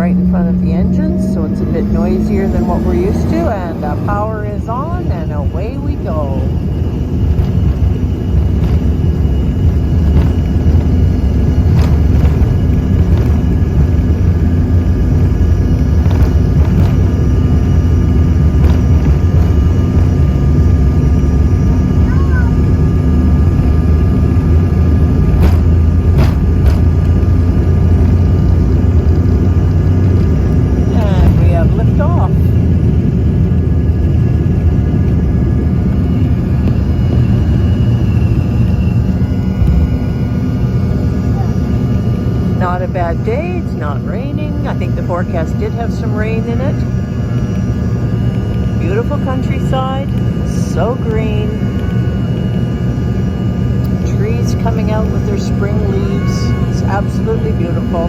right in front of the engines, so it's a bit noisier than what we're used to, and power is on, and away we go. Not a bad day, it's not raining. I think the forecast did have some rain in it. Beautiful countryside, so green. Trees coming out with their spring leaves. It's absolutely beautiful.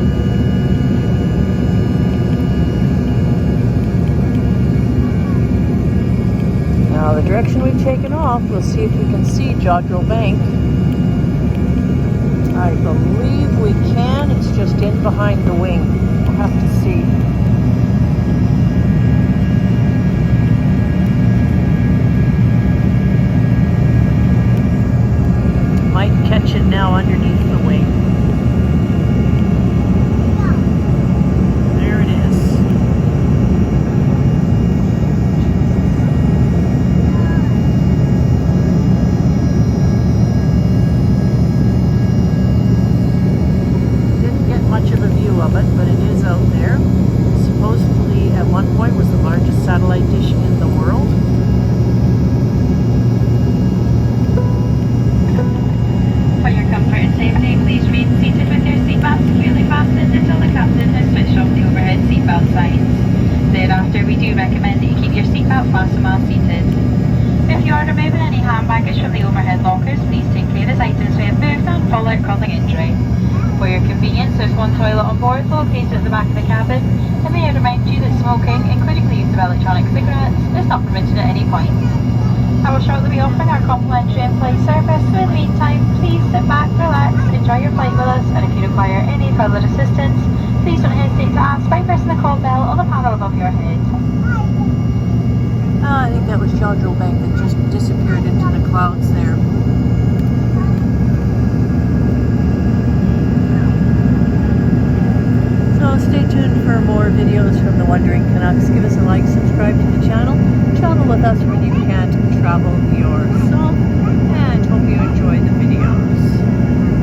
Now the direction we've taken off, we'll see if we can see Jodrell Bank. I believe we can. It's just in behind the wing. We'll have to see. Might catch it now underneath the wing. There it is. Of it, but it is out there. Supposedly at one point was the largest satellite dish in the world. For your comfort and safety, please remain seated with your seatbelt securely fastened until the captain has switched off the overhead seatbelt signs. Thereafter, we do recommend that you keep your seatbelt fastened while seated. If you are removing any hand baggage from the overhead lockers, please take care as items may have moved and fall out causing injury. For your convenience, there's one toilet on board located at the back of the cabin, and may I remind you that smoking, including the use of electronic cigarettes, is not permitted at any point. I will shortly be offering our complimentary in-flight service, so in the meantime, please sit back, relax, enjoy your flight with us, and if you require any further assistance, please don't hesitate to ask by pressing the call bell on the panel above your head. I think that was Jodrell Bank that just disappeared into the clouds there. Stay tuned for more videos from the Wandering Canucks. Give us a like, subscribe to the channel. Travel with us when you can't travel yourself.